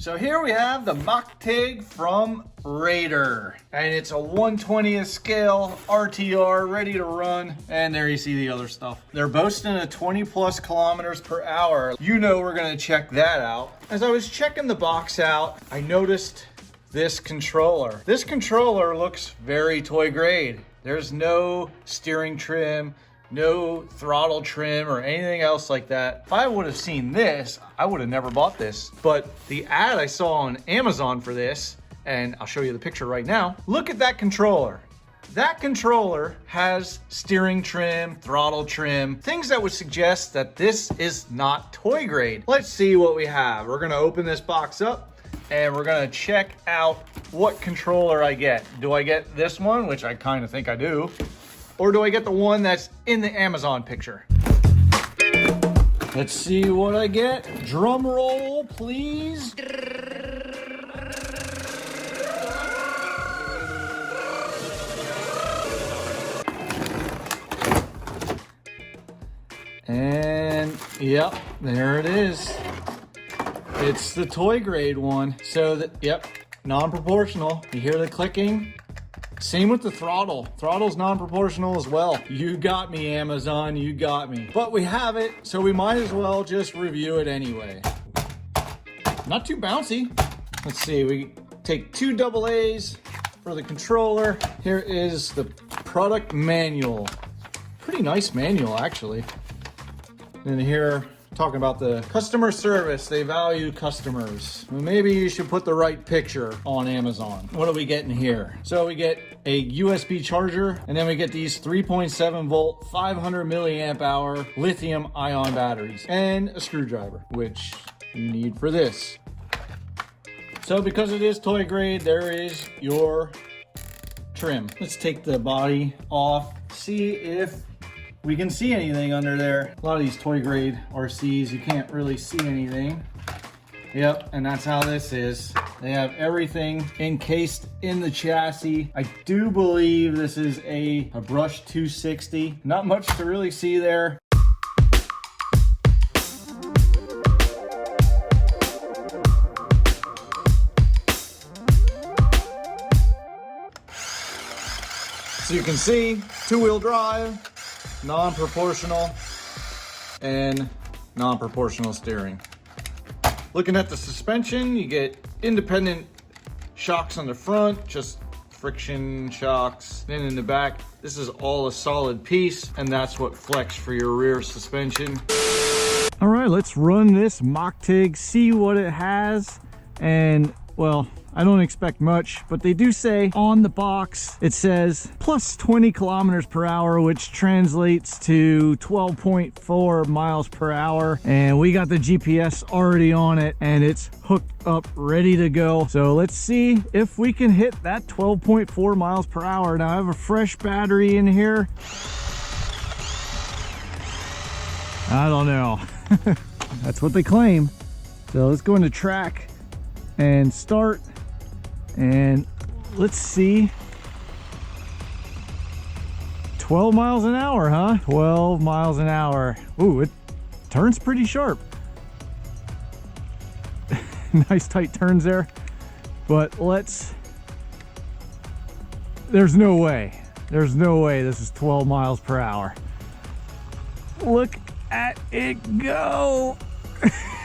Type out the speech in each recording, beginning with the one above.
So here we have the Mächtig from Räder, and it's a 1/20th scale RTR ready to run. And there you see the other stuff. They're boasting a 20+ kilometers per hour. You know we're gonna check that out. As I was checking the box out, I noticed this controller. This controller looks very toy grade. There's no steering trim, no throttle trim or anything else like that. If I would have seen this, I would have never bought this. But the ad I saw on Amazon for this, and I'll show you the picture right now. Look at that controller. That controller has steering trim, throttle trim, things that would suggest that this is not toy grade. Let's see what we have. We're gonna open this box up and we're gonna check out what controller I get. Do I get this one, which I kind of think I do? Or do I get the one that's in the Amazon picture? Let's see what I get. Drum roll, please. And yep, there it is. It's the toy grade one. So that, yep, non-proportional. You hear the clicking? Same with the throttle. Throttle's non-proportional as well. You got me, Amazon, you got me. But we have it, so we might as well just review it anyway. Not too bouncy. Let's see, we take 2 AA's for the controller. Here is the product manual. Pretty nice manual, actually. And here, talking about the customer service, they value customers. Well, maybe you should put the right picture on Amazon. What are we getting here? So we get a USB charger, and then we get these 3.7 volt, 500 milliamp hour lithium ion batteries, and a screwdriver, which you need for this. So because it is toy grade, there is your trim. Let's take the body off, see if we can see anything under there. A lot of these toy grade RCs, you can't really see anything. Yep, and that's how this is. They have everything encased in the chassis. I do believe this is a brushed 260. Not much to really see there. So you can see, 2-wheel drive, non-proportional, and non-proportional steering. Looking at the suspension, you get independent shocks on the front, just friction shocks. Then in the back, this is all a solid piece, and that's what flex for your rear suspension. All right, let's run this Mächtig, see what it has, and well, I don't expect much, but they do say on the box, it says plus 20 kilometers per hour, which translates to 12.4 miles per hour. And we got the GPS already on it and it's hooked up, ready to go. So let's see if we can hit that 12.4 miles per hour. Now I have a fresh battery in here. I don't know. That's what they claim. So let's go into track and start. And let's see, 12 miles an hour, huh? 12 miles an hour. Ooh, it turns pretty sharp. Nice tight turns there. But there's no way this is 12 miles per hour. Look at it go.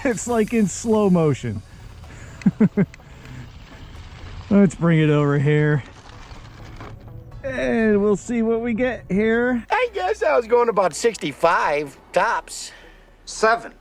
It's like in slow motion. Let's bring it over here and we'll see what we get here. I guess I was going about 65 tops. 7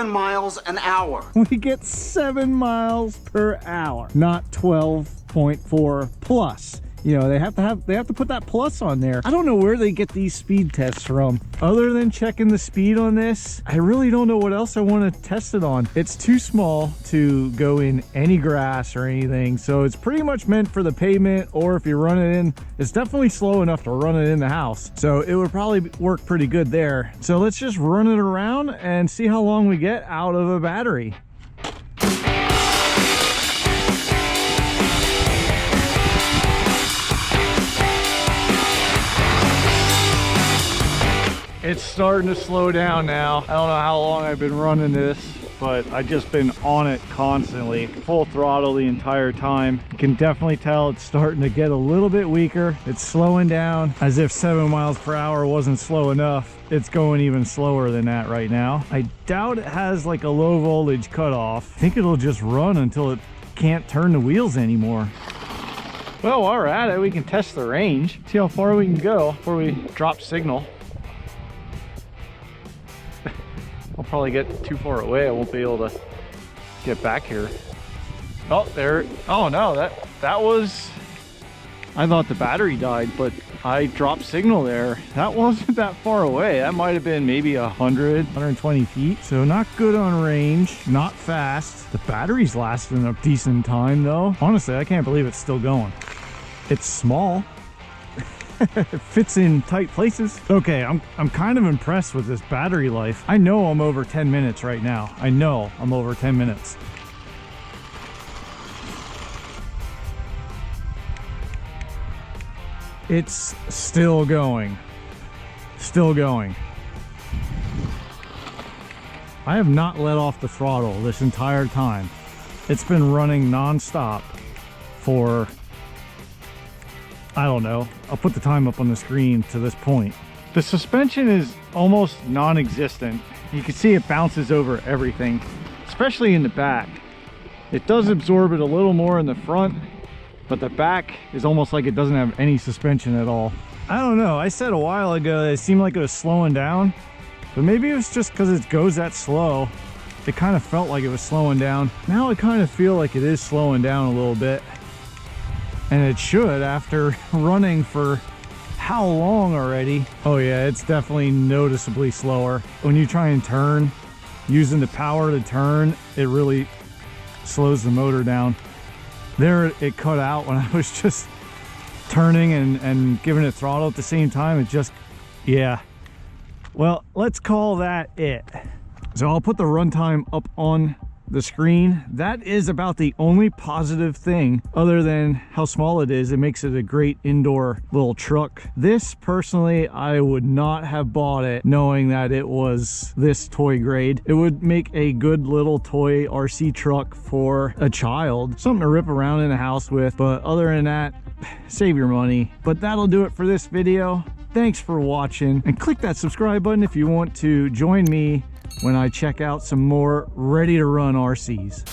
miles an hour. We get 7 miles per hour, not 12.4 plus. You know, they have to put that plus on there. I don't know where they get these speed tests from. Other than checking the speed on this, I really don't know what else I want to test it on. It's too small to go in any grass or anything, so it's pretty much meant for the pavement, or if you run it in, it's definitely slow enough to run it in the house. So it would probably work pretty good there. So let's just run it around and see how long we get out of a battery. It's starting to slow down now. I don't know how long I've been running this, but I've just been on it constantly, full throttle the entire time. You can definitely tell it's starting to get a little bit weaker. It's slowing down. As if 7 miles per hour wasn't slow enough, it's going even slower than that right now. I doubt it has like a low voltage cutoff. I think it'll just run until it can't turn the wheels anymore. Well, while we're at it, we can test the range, see how far we can go before we drop signal. I'll probably get too far away. I won't be able to get back here. Oh, there. Oh no, that was, I thought the battery died, but I dropped signal there. That wasn't that far away. That might have been maybe 120 feet. So not good on range, not fast. The battery's lasting a decent time though. Honestly, I can't believe it's still going. It's small. It fits in tight places. Okay, I'm kind of impressed with this battery life. I know I'm over 10 minutes right now. I know I'm over 10 minutes. It's still going. Still going. I have not let off the throttle this entire time. It's been running non-stop for, I don't know, I'll put the time up on the screen to this point. The suspension is almost non-existent. You can see it bounces over everything, especially in the back. It does absorb it a little more in the front, but the back is almost like it doesn't have any suspension at all. I don't know, I said a while ago that it seemed like it was slowing down, but maybe it was just because it goes that slow. It kind of felt like it was slowing down. Now I kind of feel like it is slowing down a little bit. And it should after running for how long already? Oh yeah, it's definitely noticeably slower. When you try and turn, using the power to turn, it really slows the motor down. There it cut out when I was just turning and giving it throttle at the same time. It just, yeah. Well, let's call that it. So I'll put the runtime up on the screen. That is about the only positive thing, other than how small it is. It makes it a great indoor little truck. This personally, I would not have bought it knowing that it was this toy grade. It would make a good little toy RC truck for a child, something to rip around in a house with, but other than that, save your money. But that'll do it for this video. Thanks for watching, and click that subscribe button if you want to join me when I check out some more ready to run RCs.